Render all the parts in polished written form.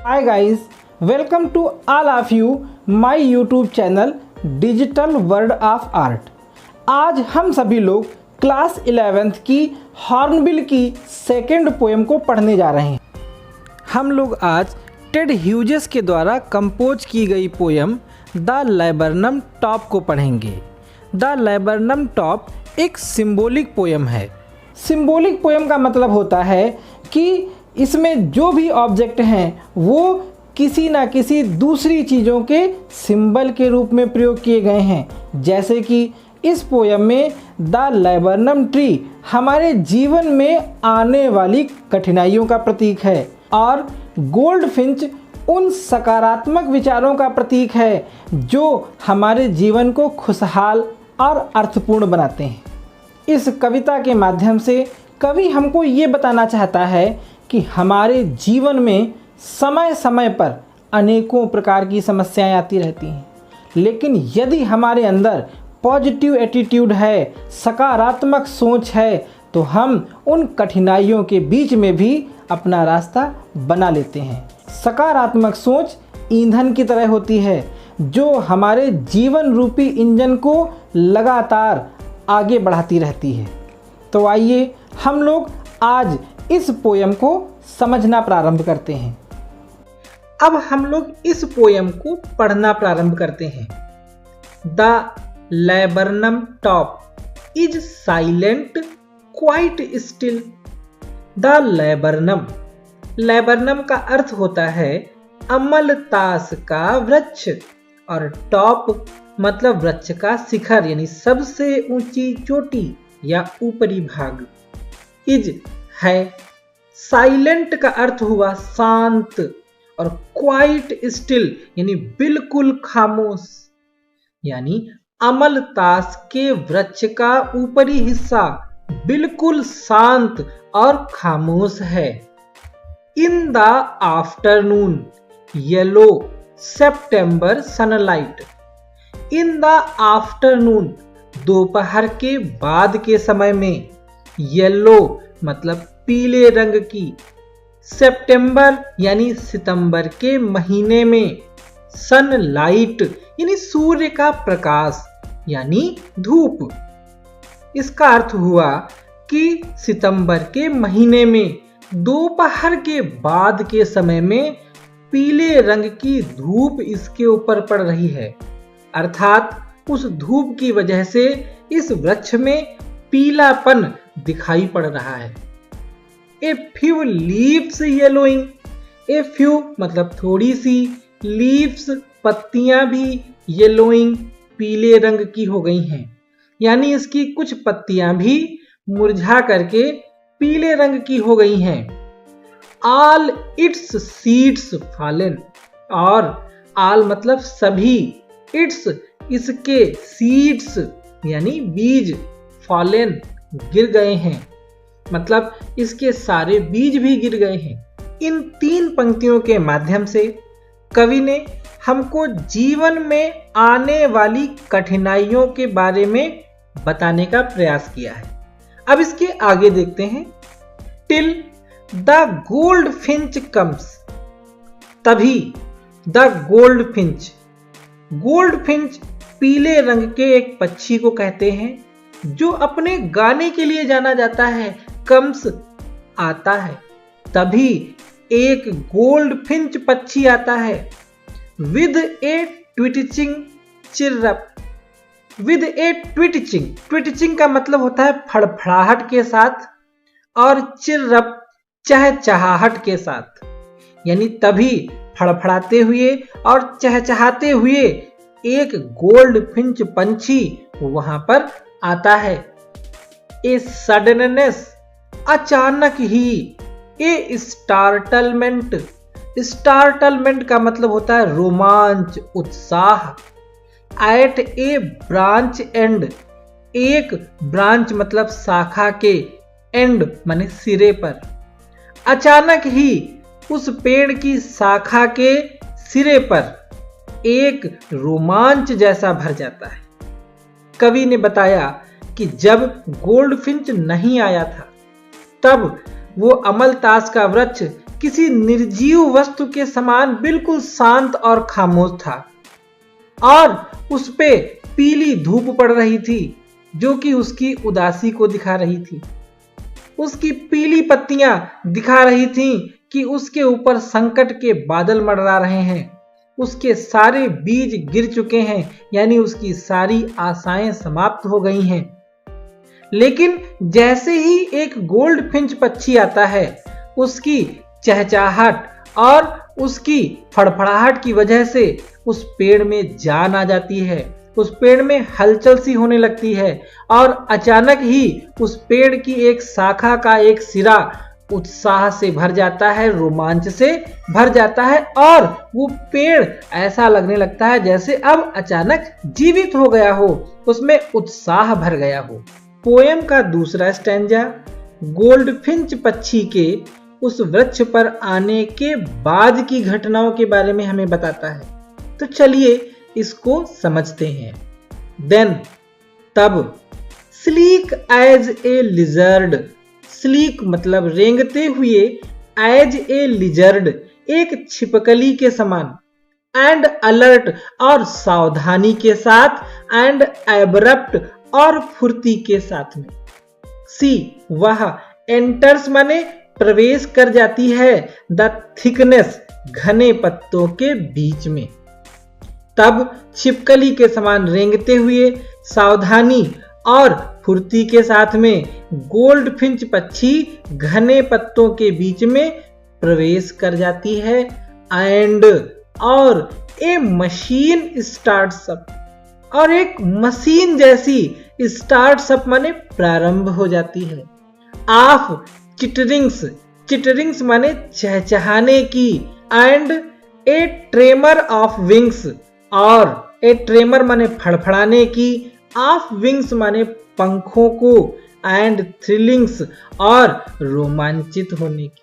Hi guys, welcome to all of you my YouTube channel digital world of art. आज हम सभी लोग class 11th की hornbill की सेकेंड पोएम को पढ़ने जा रहे हैं। हम लोग आज टेड ह्यूजेस के द्वारा कंपोज की गई पोएम द लैबरनम टॉप को पढ़ेंगे। द लैबरनम टॉप एक सिंबॉलिक पोएम है। सिंबॉलिक पोएम का मतलब होता है कि इसमें जो भी ऑब्जेक्ट हैं वो किसी ना किसी दूसरी चीज़ों के सिंबल के रूप में प्रयोग किए गए हैं। जैसे कि इस पोएम में द लैबरनम ट्री हमारे जीवन में आने वाली कठिनाइयों का प्रतीक है और गोल्ड फिंच उन सकारात्मक विचारों का प्रतीक है जो हमारे जीवन को खुशहाल और अर्थपूर्ण बनाते हैं। इस कविता के माध्यम से कवि हमको ये बताना चाहता है कि हमारे जीवन में समय समय पर अनेकों प्रकार की समस्याएं आती रहती हैं, लेकिन यदि हमारे अंदर पॉजिटिव एटीट्यूड है, सकारात्मक सोच है, तो हम उन कठिनाइयों के बीच में भी अपना रास्ता बना लेते हैं। सकारात्मक सोच ईंधन की तरह होती है जो हमारे जीवन रूपी इंजन को लगातार आगे बढ़ाती रहती है। तो आइए हम लोग आज इस पोएम को समझना प्रारंभ करते हैं। अब हम लोग इस पोएम को पढ़ना प्रारंभ करते हैं। The laburnum top is silent quite still. The laburnum, laburnum का अर्थ होता है अमलतास का वृक्ष और टॉप मतलब वृक्ष का शिखर यानी सबसे ऊंची चोटी या ऊपरी भाग। इज है, साइलेंट का अर्थ हुआ शांत और क्वाइट स्टिल यानी बिल्कुल खामोश, यानी अमलतास के वृक्ष का ऊपरी हिस्सा बिल्कुल शांत और खामोश है। In the afternoon yellow September sunlight. In the afternoon दोपहर के बाद के समय में, येलो मतलब पीले रंग की, सितंबर यानी सितंबर के महीने में, सनलाइट यानी सूर्य का प्रकाश यानी धूप। इसका अर्थ हुआ कि सितंबर के महीने में दोपहर के बाद के समय में पीले रंग की धूप इसके ऊपर पड़ रही है, अर्थात उस धूप की वजह से इस वृक्ष में पीलापन दिखाई पड़ रहा है। A few leaves yellowing, a few मतलब थोड़ी सी, लीव्स पत्तियां भी, येलोइंग पीले रंग की हो गई हैं, यानी इसकी कुछ पत्तियां भी मुरझा करके पीले रंग की हो गई हैं। ऑल इट्स सीड्स फॉलन, और ऑल मतलब सभी, इट्स इसके, सीड्स यानी बीज, फॉलन गिर गए हैं, मतलब इसके सारे बीज भी गिर गए हैं। इन तीन पंक्तियों के माध्यम से कवि ने हमको जीवन में आने वाली कठिनाइयों के बारे में बताने का प्रयास किया है। अब इसके आगे देखते हैं। Till the goldfinch comes, तभी the goldfinch, goldfinch पीले रंग के एक पक्षी को कहते हैं जो अपने गाने के लिए जाना जाता है। कम्स आता है, तभी एक गोल्ड फिंच पक्षी आता है। विद ए ट्विटिचिंग चिरप, विद ए ट्विटिचिंग, ट्विटिचिंग का मतलब होता है फड़फड़ाहट के साथ, और चिरप चहचहाहट के साथ, यानी तभी फड़फड़ाते हुए और चहचहाते हुए एक गोल्ड फिंच पंछी वहां पर आता है। ए सडननेस, अचानक ही। ए स्टार्टलमेंट, स्टार्टलमेंट का मतलब होता है रोमांच, उत्साह। एट ए ब्रांच एंड, एक ब्रांच मतलब शाखा के, एंड माने सिरे पर। अचानक ही उस पेड़ की शाखा के सिरे पर एक रोमांच जैसा भर जाता है। कवि ने बताया कि जब गोल्डफिंच नहीं आया था तब वो अमलतास का वृक्ष किसी निर्जीव वस्तु के समान बिल्कुल शांत और खामोश था और उस पे पीली धूप पड़ रही थी जो कि उसकी उदासी को दिखा रही थी। उसकी पीली पत्तियां दिखा रही थीं कि उसके ऊपर संकट के बादल मंडरा रहे हैं। उसके सारे बीज गिर चुके हैं, यानी उसकी सारी आशाएं समाप्त हो गई हैं। लेकिन जैसे ही एक गोल्ड फिंच पक्षी आता है, उसकी चहचहाहट और उसकी फड़फड़ाहट की वजह से उस पेड़ में जान आ जाती है। उस पेड़ में हलचल सी होने लगती है और अचानक ही उस पेड़ की एक शाखा का एक सिरा उत्साह से भर जाता है, रोमांच से भर जाता है और वो पेड़ ऐसा लगने लगता है जैसे अब अचानक जीवित हो गया हो, उसमें उत्साह भर गया हो। पोएम का दूसरा स्टैंजा गोल्ड फिंच पक्षी के उस वृक्ष पर आने के बाद की घटनाओं के बारे में हमें बताता है। तो चलिए इसको समझते हैं। देन तब sleek as a lizard, sleek मतलब रेंगते हुए, एज ए लिजर्ड एक छिपकली के समान, एंड अलर्ट और सावधानी के साथ, एंड एब्रप्ट और फुर्ती के साथ में। सी वह एंटर्स माने प्रवेश कर जाती है, द थिकनेस घने पत्तों के बीच में। तब छिपकली के समान रेंगते हुए, सावधानी और फुर्ती के साथ में गोल्ड फिंच पक्षी घने पत्तों के बीच में प्रवेश कर जाती है। एंड और ए मशीन स्टार्ट्स अप, और एक मशीन जैसी स्टार्ट्स अप माने प्रारंभ हो जाती है। ऑफ चिटरिंग्स, चिटरिंग्स माने चहचहाने की, and A tremor of wings, और ए ट्रेमर माने फड़फड़ाने की, ऑफ विंग्स माने पंखों को, एंड थ्रिलिंग्स और रोमांचित होने की।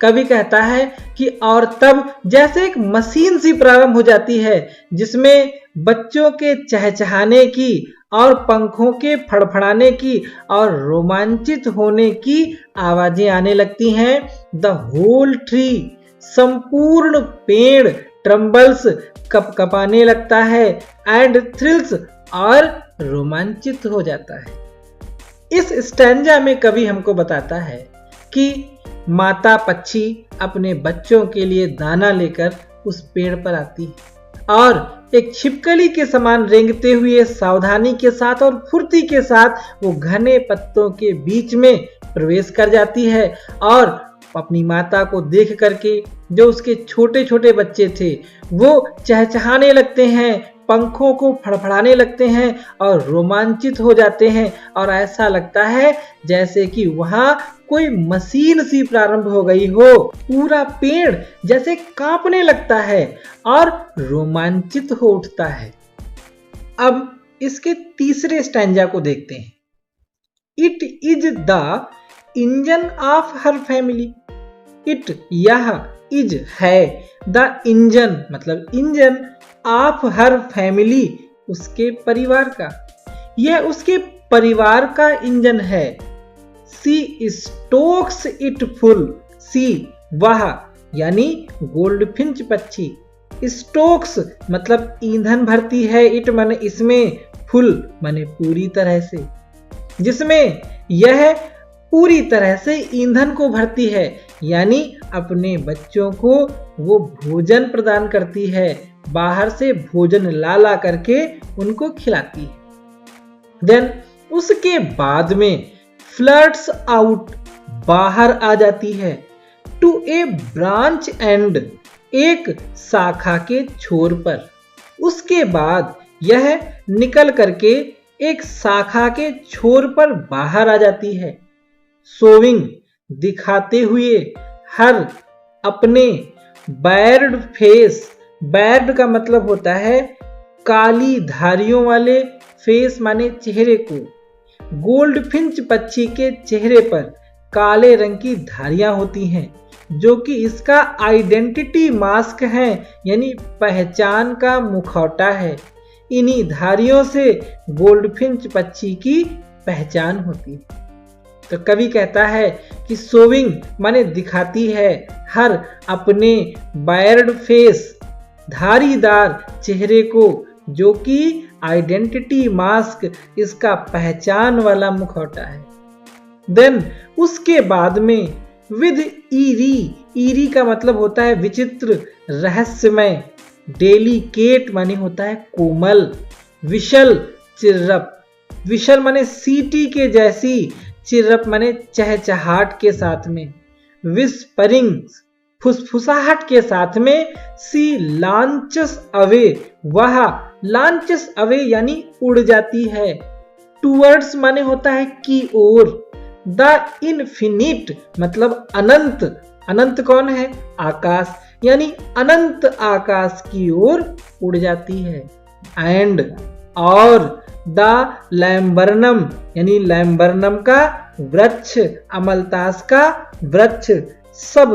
कवि कहता है कि और तब जैसे एक मशीन सी प्रारंभ हो जाती है जिसमें बच्चों के चहचहाने की और पंखों के फड़फड़ाने की और रोमांचित होने की आवाजें आने लगती हैं। द होल ट्री, संपूर्ण पेड़ ट्रम्बल्स कपकपाने लगता है, एंड थ्रिल्स और रोमांचित हो जाता है। इस स्टैंजा में कवि हमको बताता है कि माता पक्षी अपने बच्चों के लिए दाना लेकर उस पेड़ पर आती है और एक छिपकली के समान रेंगते हुए, सावधानी के साथ और फुर्ती के साथ वो घने पत्तों के बीच में प्रवेश कर जाती है और अपनी माता को देख करके जो उसके छोटे छोटे बच्चे थे वो चहचहाने लगते हैं, पंखों को फड़फड़ाने लगते हैं और रोमांचित हो जाते हैं और ऐसा लगता है जैसे कि वहां कोई मशीन सी प्रारंभ हो गई हो। पूरा पेड़ जैसे कांपने लगता है और रोमांचित हो उठता है। अब इसके तीसरे स्टैंजा को देखते हैं। It is the engine of her family, it यह, इज है, द इंजन मतलब इंजन, ऑफ हर फैमिली उसके परिवार का, यह उसके परिवार का इंजन है। सी स्टोक्स इट फुल, सी वह यानी गोल्ड फिंच पक्षी, स्टोक्स मतलब ईंधन भरती है, इट माने इसमें, फुल माने पूरी तरह से, जिसमें यह पूरी तरह से ईंधन को भरती है, यानी अपने बच्चों को वो भोजन प्रदान करती है, बाहर से भोजन ला ला करके उनको खिलाती है। देन उसके बाद में फ्लर्ट्स आउट बाहर आ जाती है, टू ए ब्रांच एंड एक शाखा के छोर पर। उसके बाद यह निकल करके एक शाखा के छोर पर बाहर आ जाती है। शोविंग दिखाते हुए, हर अपने बैर्ड फेस, बैर्ड का मतलब होता है काली धारियों वाले, फेस माने चेहरे को। गोल्ड फिंच पक्षी के चेहरे पर काले रंग की धारियां होती हैं जो कि इसका आइडेंटिटी मास्क है, यानी पहचान का मुखौटा है। इन्हीं धारियों से गोल्ड फिंच पक्षी की पहचान होती है। तो कवि कहता है कि शोविंग माने दिखाती है हर अपने बायर्ड फेस, धारीदार चेहरे को, जो कि आइडेंटिटी मास्क, इसका पहचान वाला मुखौटा है। देन उसके बाद में विद ईरी का मतलब होता है विचित्र, रहस्यमय, डेलिकेट माने होता है कोमल, विशल चिर्रप, विशल माने सीटी के जैसी, चिर्रप माने चहचहाट के साथ में, विस्परिंग फुसफुसाहट के साथ में, सी लॉन्चस अवे, वह लॉन्चस अवे यानी उड़ जाती है, टूवर्ड्स माने होता है की ओर, द इनफिनिट मतलब अनंत, अनंत कौन है? आकाश, यानी अनंत आकाश की ओर उड़ जाती है। एंड और द लैम्बर्नम यानी लैम्बर्नम का वृक्ष, अमलतास का वृक्ष, सब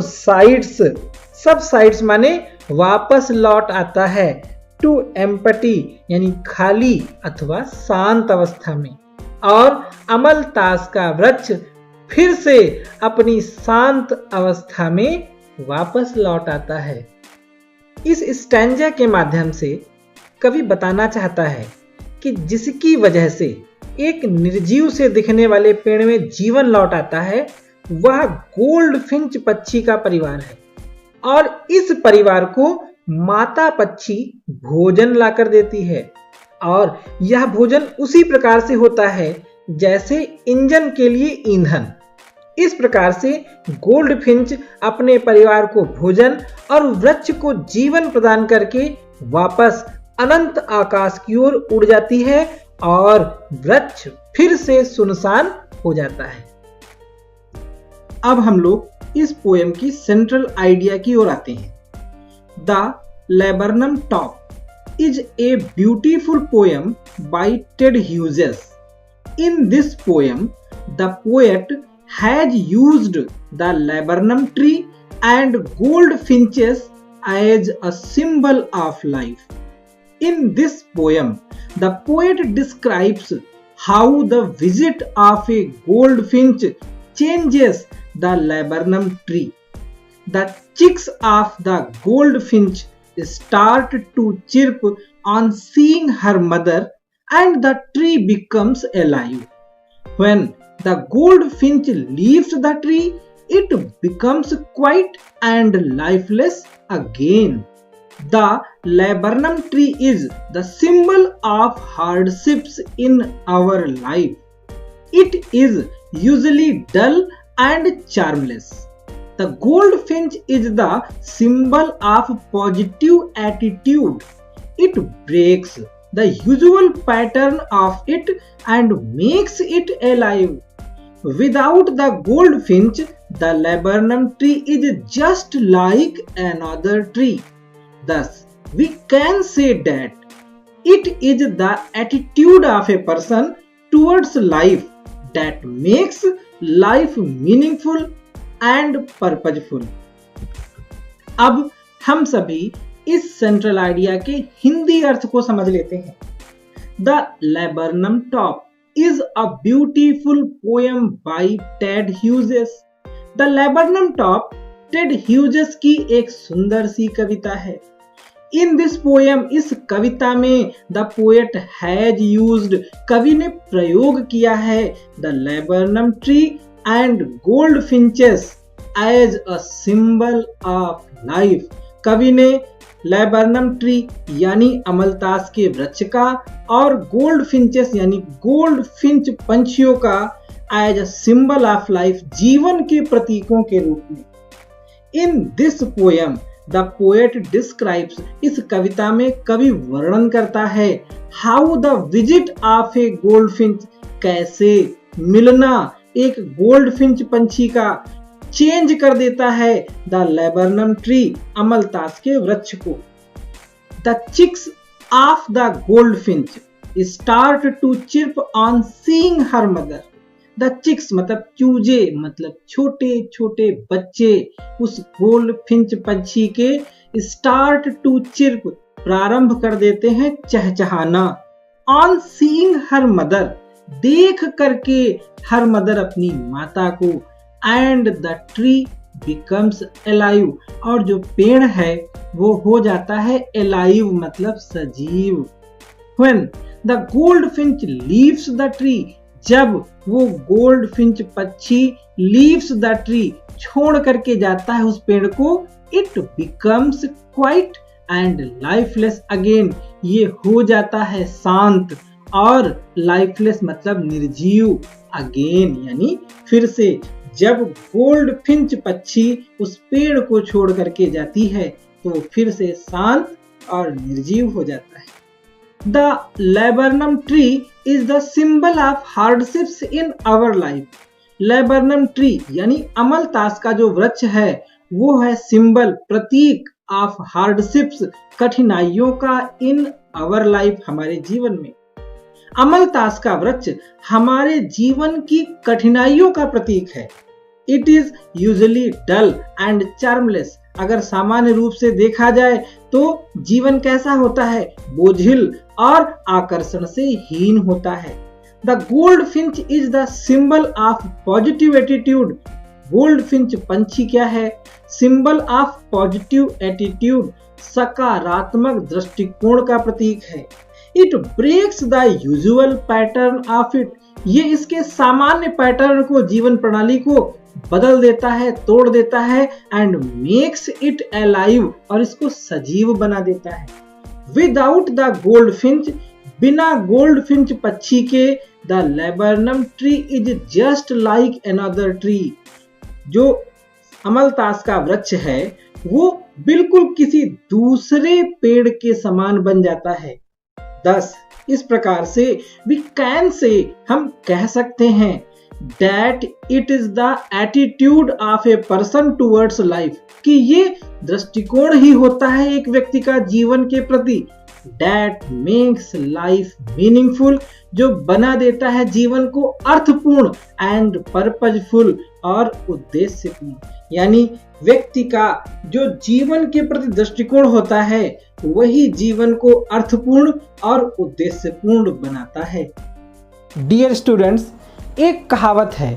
साइड्स माने वापस लौट आता है, टू एम्पटी यानी खाली अथवा शांत अवस्था में, और अमलतास का वृक्ष फिर से अपनी शांत अवस्था में वापस लौट आता है। इस स्टैंजा के माध्यम से कवि बताना चाहता है कि जिसकी वजह से एक निर्जीव से दिखने वाले पेड़ में जीवन लौट आता है, वह गोल्डफिंच पक्षी का परिवार है, और इस परिवार को माता पक्षी भोजन लाकर देती है, और यह भोजन उसी प्रकार से होता है जैसे इंजन के लिए ईंधन। इस प्रकार से गोल्डफिंच अपने परिवार को भोजन और वृक्ष को जीवन प्रदान करके वापस अनंत आकाश की ओर उड़ जाती है, और वृक्ष फिर से सुनसान हो जाता है। अब हम लोग इस पोएम की सेंट्रल आइडिया की ओर आते हैं। The laburnum top is a beautiful poem by Ted Hughes. In this poem, the poet has used the laburnum tree and goldfinches as a symbol of life. In this poem, the poet describes how the visit of a goldfinch changes the laburnum tree. The chicks of the goldfinch start to chirp on seeing her mother, and the tree becomes alive. When the goldfinch leaves the tree, it becomes quiet and lifeless again. The laburnum tree is the symbol of hardships in our life. It is usually dull and charmless. The goldfinch is the symbol of positive attitude. It breaks the usual pattern of it and makes it alive. Without the goldfinch, the laburnum tree is just like another tree. Thus, we can say that it is the attitude of a person towards life that makes life meaningful and purposeful. अब हम सभी इस central idea के हिंदी अर्थ को समझ लेते हैं। The laburnum top is a beautiful poem by Ted Hughes. The Laburnum Top Ted Hughes की एक सुंदर सी कविता है। In this poem, इस कविता में the poet has used, कवि ने प्रयोग किया है the laburnum tree and goldfinches as a symbol of life. कवि ने लैबर्नम ट्री यानी अमलतास के वृक्ष का और गोल्डफिंचेस यानी गोल्डफिंच पंछियों का as a symbol of life, जीवन के प्रतीकों के रूप में। In this poem the poet describes, इस कविता में कवि वर्णन करता है how the visit of a goldfinch, कैसे मिलना एक गोल्डफिंच पंछी का चेंज कर देता है द लैबर्नम ट्री, अमलतास के वृक्ष को। The chicks of the goldfinch start to chirp on seeing her mother. The chicks मतलब चूजे, मतलब छोटे छोटे बच्चे उस गोल्डफिंच पंछी के स्टार्ट टू चिर्प प्रारंभ कर देते हैं चहचहाना। ऑन सीइंग हर मदर, देख करके हर मदर अपनी माता को, and the tree becomes alive, और जो पेड़ है वो हो जाता है अलाइव मतलब सजीव। When the goldfinch leaves the tree, जब वो गोल्डफिंच पक्षी leaves the tree छोड़ करके जाता है उस पेड़ को, it becomes quiet and lifeless again, ये हो जाता है शांत और lifeless मतलब निर्जीव, again यानी फिर से। जब गोल्डफिंच पक्षी उस पेड़ को छोड़ करके जाती है तो फिर से शांत और निर्जीव हो जाता है। The laburnum tree is the symbol of hardships in our life. Laburnum tree यानी अमलतास का जो वृक्ष है वो है सिंबल, प्रतीक ऑफ हार्डशिप्स, कठिनाइयों का, इन आवर लाइफ हमारे जीवन में। अमलतास का वृक्ष हमारे जीवन की कठिनाइयों का प्रतीक है। It is usually dull and charmless, अगर सामान्य रूप से देखा जाए तो जीवन कैसा होता है, बोझिल और आकर्षण से हीन होता है। The goldfinch is the symbol of positive attitude. Goldfinch पंछी क्या है, सिंबल ऑफ पॉजिटिव एटीट्यूड, सकारात्मक दृष्टिकोण का प्रतीक है। It breaks the usual pattern of it, ये इसके सामान्य पैटर्न को, जीवन प्रणाली को बदल देता है, तोड़ देता है, एंड मेक्स इट अलाइव, और इसको सजीव बना देता है। विदाउट द गोल्डफिंच, बिना गोल्डफिंच पक्षी के, the laburnum tree is just like another tree, जो अमलतास का वृक्ष है वो बिल्कुल किसी दूसरे पेड़ के समान बन जाता है। thus इस प्रकार से we can say, हम कह सकते हैं that it is the attitude of a person towards life, कि ये दृष्टिकोण ही होता है एक व्यक्ति का जीवन के प्रति, that makes life meaningful, जो बना देता है जीवन को अर्थपूर्ण, and purposeful, और उद्देश्यपूर्ण। यानी व्यक्ति का जो जीवन के प्रति दृष्टिकोण होता है वही जीवन को अर्थपूर्ण और उद्देश्यपूर्ण बनाता है। डियर स्टूडेंट्स, एक कहावत है,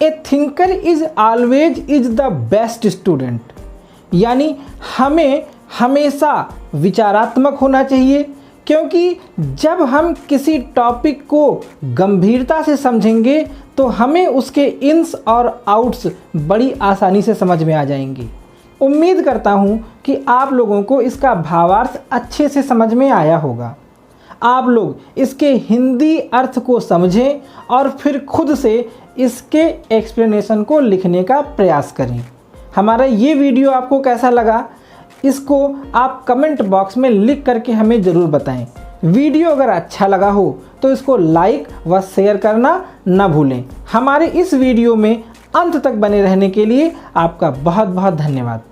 ए thinker is always is the best student, यानी हमें हमेशा विचारात्मक होना चाहिए, क्योंकि जब हम किसी टॉपिक को गंभीरता से समझेंगे तो हमें उसके इन्स और आउट्स बड़ी आसानी से समझ में आ जाएंगे। उम्मीद करता हूँ कि आप लोगों को इसका भावार्थ अच्छे से समझ में आया होगा। आप लोग इसके हिंदी अर्थ को समझें और फिर खुद से इसके एक्सप्लेनेशन को लिखने का प्रयास करें। हमारा ये वीडियो आपको कैसा लगा, इसको आप कमेंट बॉक्स में लिख करके हमें ज़रूर बताएं। वीडियो अगर अच्छा लगा हो तो इसको लाइक व शेयर करना ना भूलें। हमारे इस वीडियो में अंत तक बने रहने के लिए आपका बहुत बहुत धन्यवाद।